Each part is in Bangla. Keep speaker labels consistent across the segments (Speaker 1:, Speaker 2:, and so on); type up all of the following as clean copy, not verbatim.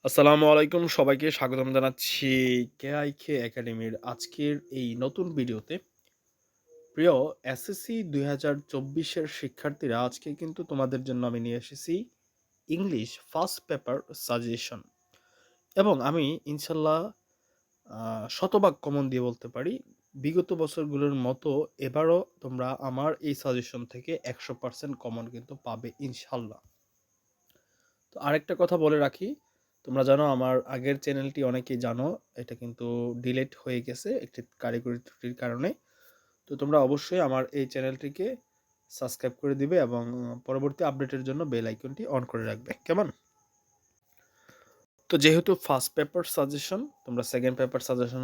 Speaker 1: আসসালামু আলাইকুম, সবাইকে স্বাগতম জানাচ্ছি কেআইকে একাডেমির আজকের এই নতুন ভিডিওতে। প্রিয় এসএসসি 2024-এর শিক্ষার্থীরা, আজকে কিন্তু তোমাদের জন্য আমি নিয়ে এসেছি ইংলিশ ফার্স্ট পেপার সাজেশন। এবং আমি ইনশাল্লাহ শতভাগ কমন দিয়ে বলতে পারি, বিগত বছরগুলোর মতো এবারও তোমরা আমার এই সাজেশন থেকে 100% কমন কিন্তু পাবে ইনশাল্লাহ। তো আরেকটা কথা বলে রাখি, তোমরা জানো আমার আগের চ্যানেলটি অনেকেই জানো, এটা কিন্তু ডিলিট হয়ে গেছে একটি কারিগরি ত্রুটির কারণে। তো তোমরা অবশ্যই আমার এই চ্যানেলটিকে সাবস্ক্রাইব করে দিবে এবং পরবর্তী আপডেটের জন্য বেল আইকনটি অন করে রাখবে, কেমন? তো যেহেতু ফার্স্ট পেপার সাজেশন, তোমরা সেকেন্ড পেপার সাজেশন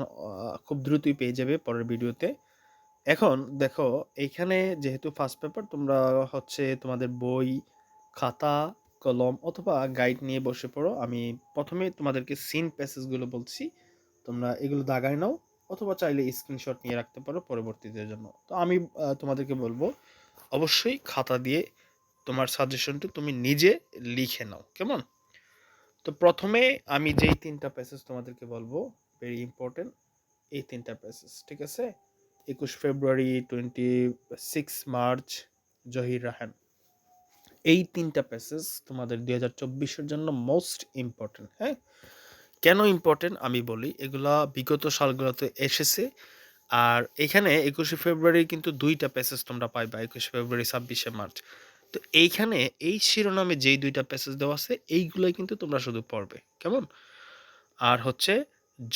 Speaker 1: খুব দ্রুতই পেয়ে যাবে পরের ভিডিওতে। এখন দেখো, এইখানে যেহেতু ফার্স্ট পেপার, তোমরা হচ্ছে তোমাদের বই, খাতা, কলম অথবা গাইড নিয়ে বসে পড়ো। আমি প্রথমে তোমাদেরকে সিন প্যাসেজগুলো বলছি, তোমরা এগুলো দাগায় নাও অথবা চাইলে স্ক্রিনশট নিয়ে রাখতে পারো পরবর্তীদের জন্য। তো আমি তোমাদেরকে বলবো, অবশ্যই খাতা দিয়ে তোমার সাজেশনটি তুমি নিজে লিখে নাও, কেমন? তো প্রথমে আমি যেই তিনটা প্যাসেজ তোমাদেরকে বলবো, ভেরি ইম্পর্টেন্ট এই তিনটা প্যাসেজ, ঠিক আছে? 21 ফেব্রুয়ারি, 26 মার্চ, জহির রাহান, এই তিনটা প্যাসেজ তোমাদের 2024-এর জন্য মোস্ট ইম্পর্টেন্ট। হ্যাঁ, কেন ইম্পর্টেন্ট আমি বলি, এগুলা বিগত সালগুলোতে এসেছে। আর এখানে 21 ফেব্রুয়ারি কিন্তু দুইটা প্যাসেজ তোমরা পাইবা, 21 ফেব্রুয়ারি, 26 মার্চ। তো এইখানে এই শিরোনামে যেই দুইটা প্যাসেজ দেওয়া আছে, এইগুলোই কিন্তু তোমরা শুধু পড়বে, কেমন? আর হচ্ছে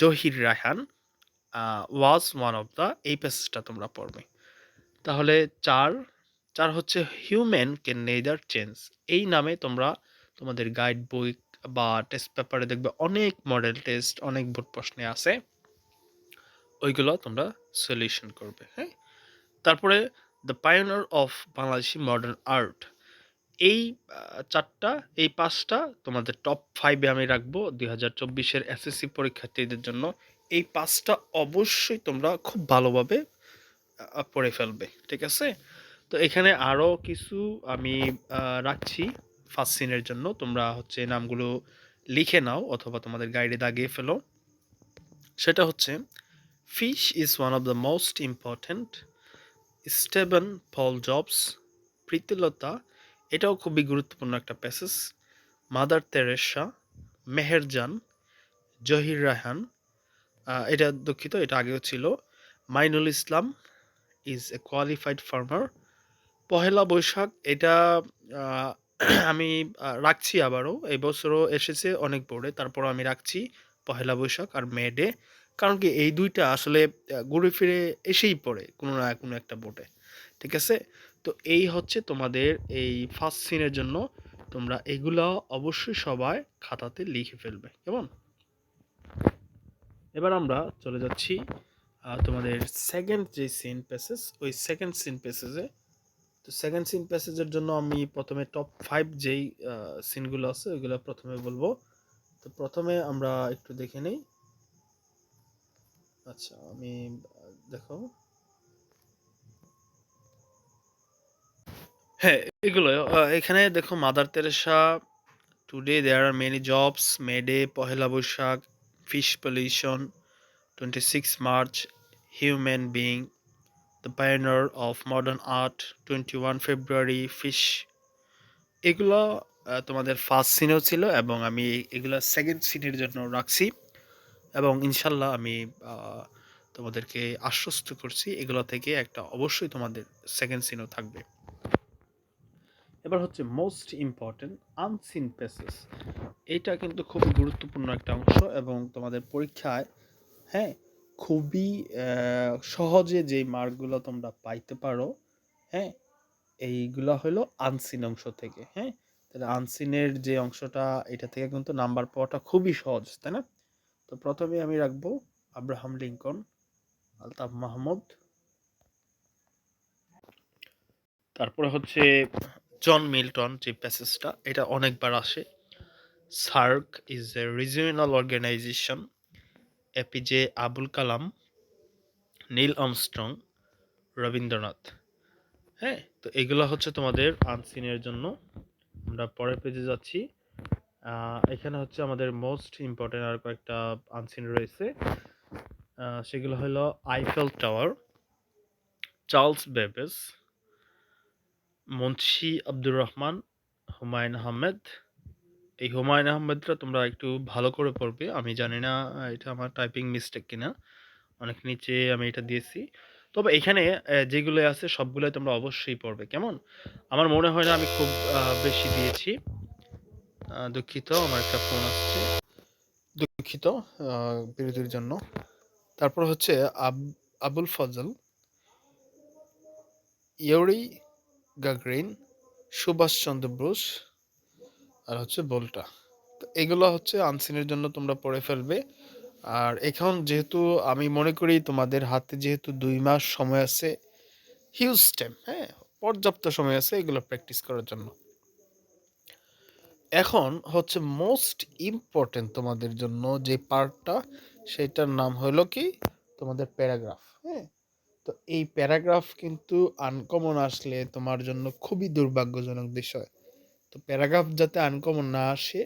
Speaker 1: Zahir Raihan was one of the, এই প্যাসেজটা তোমরা পড়বে। তাহলে চার চার হচ্ছে হিউম্যান ক্যান নেইদার চেঞ্জ। এই নামে তোমরা তোমাদের গাইড বই বা টেস্ট পেপারে দেখবে অনেক মডেল টেস্ট, অনেক বোর্ড প্রশ্নে আছে, ওইগুলো তোমরা সলিউশন করবে। হ্যাঁ, তারপরে the pioneer of Bangladeshi modern art, এই চারটা, এই পাঁচটা তোমাদের টপ 5-এ আমি রাখবো 2024-এর এসএসসি পরীক্ষার্থীদের জন্য। এই পাঁচটা অবশ্যই তোমরা খুব ভালোভাবে পড়ে ফেলবে, ঠিক আছে? তো এখানে আরও কিছু আমি রাখছি ফার্স্ট সিনের জন্য, তোমরা হচ্ছে নামগুলো লিখে নাও অথবা তোমাদের গাইডে দাগিয়ে ফেলো। সেটা হচ্ছে fish is one of the most important, Steven Paul jobs, Pritilata, এটাও খুবই গুরুত্বপূর্ণ একটা passage, mother Teresa, Meherjaan, Zahir Raihan, এটা দুঃখিত, এটা আগেও ছিল, মাইনুল ইসলাম is a qualified farmer, Pohela Boishakh, এটা আহ, আমি রাখছি আবারও, এই বছরও এসেছে অনেক বোর্ডে, তারপর আমি রাখছি পহেলা বৈশাখ আর মে ডে। কারণ কি, এই দুইটা আসলে ঘুরে ফিরে এসেই পড়ে কোনো না কোনো একটা বোর্ডে, ঠিক আছে? তো এই হচ্ছে তোমাদের এই ফার্স্ট সিনের জন্য, তোমরা এগুলো অবশ্যই সবাই খাতাতে লিখে ফেলবে, কেমন? এবার আমরা চলে যাচ্ছি তোমাদের সেকেন্ড যে সিন প্যাসেজ, ওই সেকেন্ড সিন প্যাসেজে। তো সেকেন্ড সিন প্যাসেজের জন্য আমি প্রথমে টপ 5 যেই সিনগুলো আছে ওইগুলো প্রথমে বলবো। তো প্রথমে আমরা একটু দেখে নেই। আচ্ছা, আমি দেখো, হ্যাঁ, এগুলো এখানে দেখো, Mother Teresa, today there are many jobs, May Day, Pohela Boishakh, fish pollution, 26 March, human being, the pioneer of modern art, 21 February, fish, এগুলো তোমাদের ফার্স্ট সিনও ছিল এবং আমি এগুলো সেকেন্ড সিনের জন্য রাখছি। এবং ইনশাল্লাহ আমি তোমাদেরকে আশ্বস্ত করছি, এগুলো থেকে একটা অবশ্যই তোমাদের সেকেন্ড সিনও থাকবে। এবার হচ্ছে মোস্ট ইম্পর্টেন্ট আনসিন প্যাসেজ, এটা কিন্তু খুবই গুরুত্বপূর্ণ একটা অংশ এবং তোমাদের পরীক্ষায়, হ্যাঁ, খুবই সহজে যেই মার্কগুলো তোমরা পাইতে পারো, হ্যাঁ, এইগুলা হলো আনসিন অংশ থেকে। হ্যাঁ, তাহলে আনসিনের যে অংশটা, এটা থেকে কিন্তু নাম্বার পাওয়াটা খুবই সহজ, তাই না? তো প্রথমে আমি রাখবো আব্রাহাম লিঙ্কন, আলতাফ মাহমুদ, তারপরে হচ্ছে জন মিল্টন, যে প্যাসেজটা এটা অনেকবার আসে, SAARC is a regional organisation, APJ Abul Kalam, Neil Armstrong, Rabindranath. হ্যাঁ, তো এগুলো হচ্ছে তোমাদের আনসিনের জন্য। আমরা পরের পেজে যাচ্ছি। এখানে হচ্ছে আমাদের মোস্ট ইম্পর্টেন্ট আর কয়েকটা আনসিন রয়েছে। সেগুলো হলো Eiffel tower, Charles Babbage, Munshi Abdur Rahman, Humayun Ahmed. এই হুমায়ুন আহমেদরা তোমরা একটু ভালো করে পড়বে। আমি জানি না এটা আমার টাইপিং মিস্টেক কিনা, অনেক নিচে আমি এটা দিয়েছি। তবে এখানে যেগুলো আছে সবগুলোই তোমরা অবশ্যই পড়বে, কেমন? আমার মনে হয় না আমি খুব বেশি দিয়েছি। দুঃখিত, আমার একটা ফোন আসছে, দুঃখিত বিরতির জন্য। তারপর হচ্ছে আবুল ফজল, ইউরি গাগরিন, সুভাষচন্দ্র বোস, আর হচ্ছে বোল্টা। তো এগুলো হচ্ছে আনসিনের জন্য তোমরা পড়ে ফেলবে। আর এখন যেহেতু আমি মনে করি তোমাদের হাতে যেহেতু 2 মাস সময় আছে, হিউজ টাইম, হ্যাঁ, পর্যাপ্ত সময় আছে এগুলো প্র্যাকটিস করার জন্য। এখন হচ্ছে মোস্ট ইম্পর্টেন্ট তোমাদের জন্য যে পার্টটা, সেটার নাম হলো কি তোমাদের প্যারাগ্রাফ। হ্যাঁ, তো এই প্যারাগ্রাফ কিন্তু আনকমন আসলে তোমার জন্য খুবই দুর্ভাগ্যজনক বিষয়। তো প্যারাগ্রাফ যাতে আনকমন না আসে,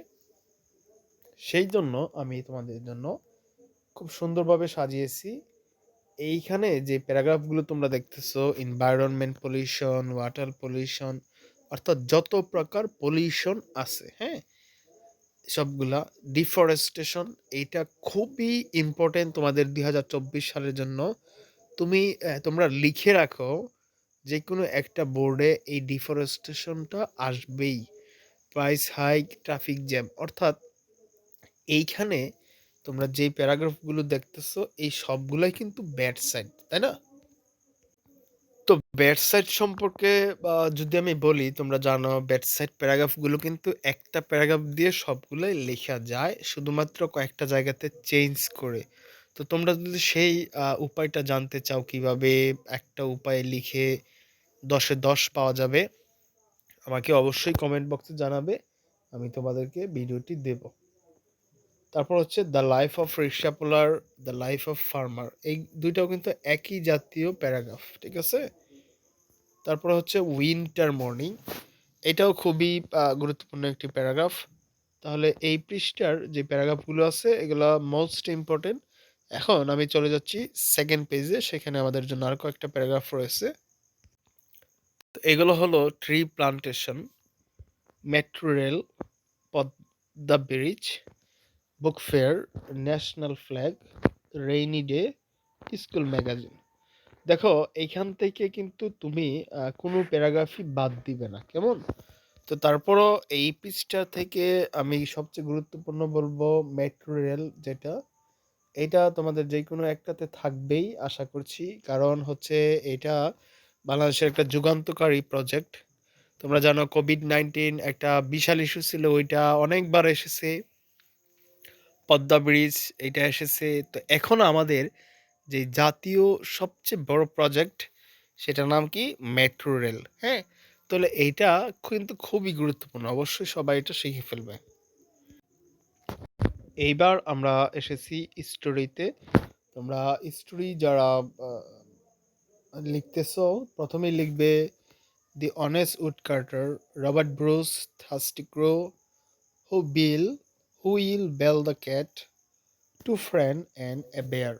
Speaker 1: সেই জন্য আমি তোমাদের জন্য খুব সুন্দরভাবে সাজিয়েছি। এইখানে যে প্যারাগ্রাফগুলো তোমরা দেখতেছো, এনভায়রনমেন্ট পলিউশন, ওয়াটার পলিউশন, অর্থাৎ যত প্রকার পলিউশন আছে, হ্যাঁ, সবগুলা, ডিফরেস্টেশন, এইটা খুবই ইম্পর্টেন্ট তোমাদের 2024 সালের জন্য। তোমরা লিখে রাখো, যে কোনো একটা বোর্ডে এই ডিফরেস্টেশনটা আসবেই। প্রাইস হাইক, ট্রাফিক জ্যাম, অর্থাৎ এইখানে তোমরা যেই প্যারাগ্রাফগুলো দেখতেছো এই সবগুলাই কিন্তু ব্যাড সাইড, তাই না? তো ব্যাড সাইড সম্পর্কে যদি আমি বলি, তোমরা জানো ব্যাড সাইড প্যারাগ্রাফগুলো কিন্তু একটা প্যারাগ্রাফ দিয়ে সবগুলোই লেখা যায়, শুধুমাত্র কয়েকটা জায়গাতে চেঞ্জ করে। তো তোমরা যদি সেই উপায়টা জানতে চাও কিভাবে একটা উপায়ে লিখে 10-এ 10 পাওয়া যাবে, আমাকে অবশ্যই কমেন্ট বক্সে জানাবে, আমি তোমাদেরকে ভিডিওটি দেব। তারপর হচ্ছে the life of rickshaw polar, the life of farmer, এই দুইটাও কিন্তু একই জাতীয় প্যারাগ্রাফ, ঠিক আছে? তারপর হচ্ছে উইন্টার মর্নিং, এটাও খুবই গুরুত্বপূর্ণ একটি প্যারাগ্রাফ। তাহলে এই পৃষ্ঠার যে প্যারাগ্রাফগুলো আছে এগুলো মোস্ট ইম্পর্টেন্ট। এখন আমি চলে যাচ্ছি সেকেন্ড পেজে, সেখানে আমাদের জন্য আর কয়েকটা প্যারাগ্রাফ রয়েছে। তো এগুলো হলো tree plantation, metro rail, Padma bridge, book fair, national flag, rainy day, school magazine. দেখো, এইখান থেকে কিন্তু তুমি কোনো প্যারাগ্রাফই বাদ দিবে না, কেমন? তো তারপরও এই পৃষ্ঠা থেকে আমি সবচেয়ে গুরুত্বপূর্ণ বলবো মেট্রো রেল, যেটা এটা তোমাদের যে কোনো একটাতে থাকবেই আশা করছি, কারণ হচ্ছে এটা বাংলাদেশের একটা যুগান্তকারী প্রজেক্ট। তোমরা জানো কোভিড-19 একটা বিশাল ইস্যু ছিল, ওইটা অনেকবার এসেছে। পদ্মা ব্রিজ এটা এসেছে। তো এখন আমাদের যে জাতীয় সবচেয়ে বড় প্রজেক্ট, সেটার নাম কি? Metro rail. হ্যাঁ, তাহলে এইটা কিন্তু খুবই গুরুত্বপূর্ণ, অবশ্যই সবাই এটা শিখে ফেলবে। এইবার আমরা এসেছি স্টোরিতে। তোমরা স্টোরি যারা লিখতেছো, প্রথমেই লিখবে the honest woodcutter, Robert Bruce, thirsty crow, who will who will bell the cat, two friend and a bear,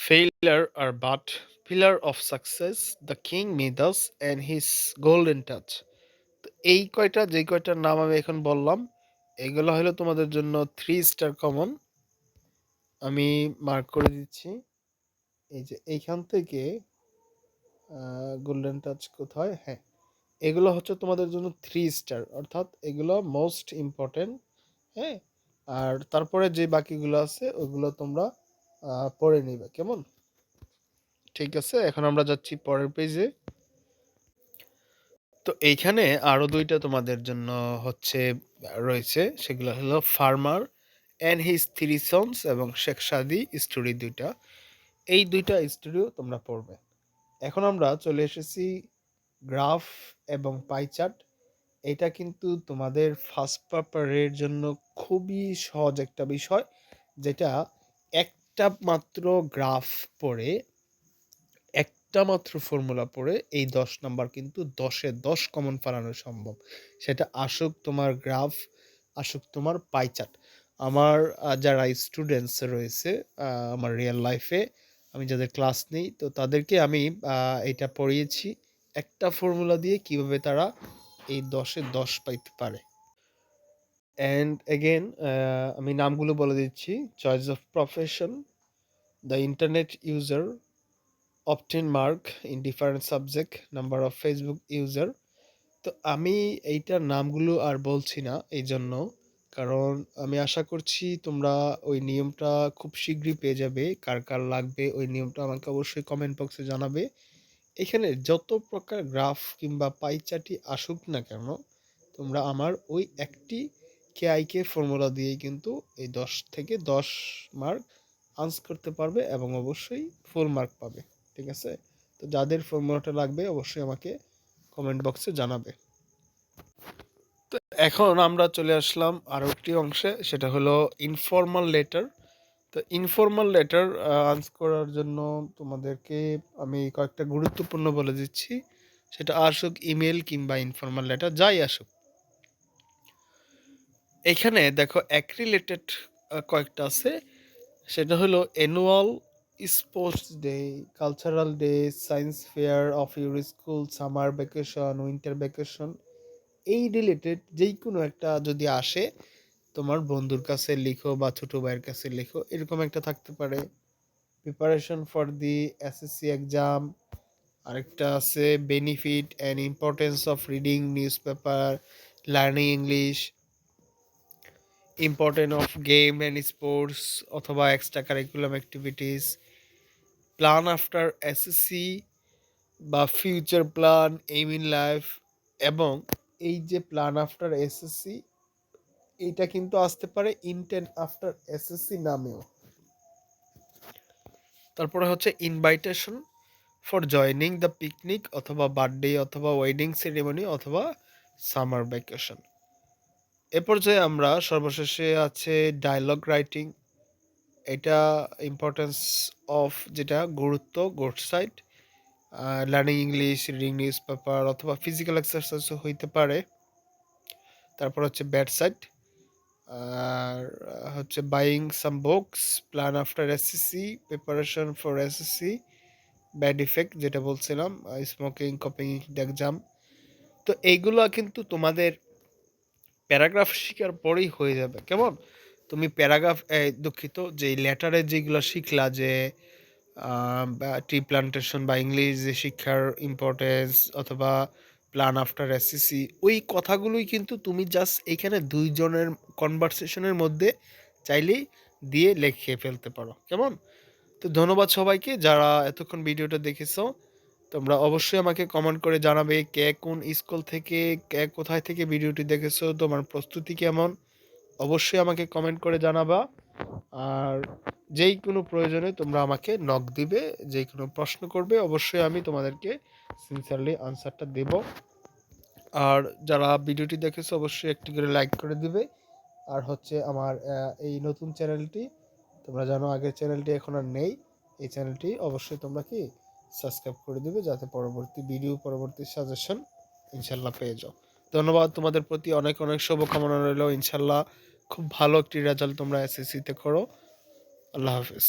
Speaker 1: failure are but pillar of success, the king Midas and his golden touch. তো এই কয়টা, যে কয়টার নাম আমি এখন বললাম, এগুলো হলো তোমাদের জন্য 3 স্টার কমন। আমি মার্ক করে দিচ্ছি। এই যে এইখান থেকে গোল্ডেন টাচ কোথায়, হ্যাঁ, এগুলো হচ্ছে তোমাদের জন্য 3 স্টার, অর্থাৎ এগুলো মোস্ট ইম্পর্টেন্ট। হ্যাঁ, আর তারপরে যে বাকিগুলো আছে ওগুলো তোমরা পড়ে নিবে, কেমন? ঠিক আছে, এখন আমরা যাচ্ছি পরের পেজে। তো এইখানে আরো 2টা তোমাদের জন্য হচ্ছে রয়েছে, সেগুলো হলো ফার্মার অ্যান্ড হিজ 3 সন্স এবং শেখ সাদি স্টোরি 2টা। এই 2টা স্টোরিও তোমরা পড়বে। এখন আমরা চলে এসেছি গ্রাফ এবং পাই চার্ট। এটা কিন্তু তোমাদের ফার্স্ট পেপারের জন্য খুবই সহজ একটা বিষয়, যেটা একটা মাত্র গ্রাফ পড়ে, একটা মাত্র ফর্মুলা পড়ে এই 10 নাম্বার কিন্তু 10-এ 10 কমন ফেলানো সম্ভব। সেটা আসুক তোমার গ্রাফ আসুক তোমার পাই চার্ট। আমার যারা স্টুডেন্টস রয়েছে আমার রিয়েল লাইফে আমি যাদের ক্লাস নিই, তো তাদেরকে আমি এটা পড়িয়েছি একটা ফর্মুলা দিয়ে কিভাবে তারা এই 10-এ 10 পাইতে পারে। অ্যান্ড এগেন আমি নামগুলো বলে দিচ্ছি: choice of profession, the internet user, obtain mark in different subject, number of Facebook user। তো আমি এইটার নামগুলো আর বলছি না এই জন্য, কারণ আমি আশা করছি তোমরা ওই নিয়মটা খুব শীঘ্রই পেয়ে যাবে। কার কার লাগবে ওই নিয়মটা আমাকে অবশ্যই কমেন্ট বক্সে জানাবে। এখানে যত প্রকার গ্রাফ কিংবা পাই চার্টই আসুক না কেন, তোমরা আমার ওই একটি কেআইকে ফর্মুলা দিয়েই কিন্তু এই 10 থেকে 10 মার্ক আনসার করতে পারবে এবং অবশ্যই ফুল মার্ক পাবে। ঠিক আছে? তো যাদের ফর্মুলাটা লাগবে অবশ্যই আমাকে কমেন্ট বক্সে জানাবে। তো এখন আমরা চলে আসলাম আরও একটি অংশে, সেটা হলো ইনফর্মাল লেটার। তো ইনফর্মাল লেটার আনসার করার জন্য তোমাদেরকে আমি কয়েকটা গুরুত্বপূর্ণ বলে দিচ্ছি। সেটা আসুক ইমেল কিংবা ইনফর্মাল লেটার যাই আসুক। এখানে দেখো এক রিলেটেড কয়েকটা আছে। সেটা হলো annual sports day, cultural day, science fair of your school, summer vacation, winter vacation. এই রিলেটেড যেই কোনো একটা যদি আসে, তোমার বন্ধুর কাছে লিখো বা ছোট ভাইয়ের কাছে লিখো, এরকম একটা থাকতে পারে। Preparation for the SSC exam, আরেকটা আছে benefit and importance of reading newspaper, learning English, importance of game and sports অথবা extra curriculum activities, plan after SSC বা future plan, aim in life. এবং এই যে প্ল্যান আফটার এসএসসি, এইটা কিন্তু আসতে পারে ইন্টেন্ট আফটার এসএসসি নামেও। তারপরে হচ্ছে invitation for joining the picnic অথবা বার্থডে অথবা ওয়েডিং সেরিমনি অথবা সামার ভ্যাকেশন। এ পর্যায়ে আমরা সর্বশেষে আছে ডায়লগ রাইটিং। এটা ইম্পর্টেন্স অফ, যেটা গুরুত্ব good side, learning English, reading news paper অথবা ফিজিক্যাল এক্সারসাইজও হইতে পারে। তারপর হচ্ছে ব্যাড সাইড, আর হচ্ছে buying some books, plan after SSC, preparation for SSC, bad effect যেটা বলছিলাম, স্মোকিং, কপিং এক্সাম। তো এইগুলো কিন্তু তোমাদের প্যারাগ্রাফ শেখার পরেই হয়ে যাবে। কেমন? তুমি প্যারাগ্রাফ দুঃখিত, যে লেটারে যেগুলো শিখলা, যে ট্রি প্লান্টেশন বা ইংলিশ যে শিক্ষার ইম্পর্টেন্স অথবা প্ল্যান আফটার এসএসসি, ওই কথাগুলোই কিন্তু তুমি জাস্ট এইখানে দুইজনের কনভারসেশনের মধ্যে চাইলেই দিয়ে লিখে ফেলতে পারো। কেমন? তো ধন্যবাদ সবাইকে যারা এতক্ষণ ভিডিওটা দেখেছো। তোমরা অবশ্যই আমাকে কমেন্ট করে জানাবে কে কোন স্কুল থেকে, কে কোথায় থেকে ভিডিওটি দেখেছো, তোমার প্রস্তুতি কেমন, অবশ্যই আমাকে কমেন্ট করে জানাবা। আর যেই কোনো প্রয়োজনে তোমরা আমাকে নক দিবে, যেই কোনো প্রশ্ন করবে, অবশ্যই আমি তোমাদেরকে সিনসিয়ারলি আনসারটা দেব। আর যারা ভিডিওটি দেখেছো অবশ্যই একটি করে লাইক করে দিবে। আর হচ্ছে আমার এই নতুন চ্যানেলটি, তোমরা জানো আগের চ্যানেলটি এখন আর নেই, এই চ্যানেলটি অবশ্যই তোমরা কি সাবস্ক্রাইব করে দিবে, যাতে পরবর্তী ভিডিও, পরবর্তী সাজেশন ইনশাল্লাহ পেয়ে যাও। ধন্যবাদ, তোমাদের প্রতি অনেক অনেক শুভকামনা রইল। ইনশাল্লাহ খুব ভালো একটি রেজাল্ট তোমরা এসএসসিতে করো। আল্লাহ হাফেজ।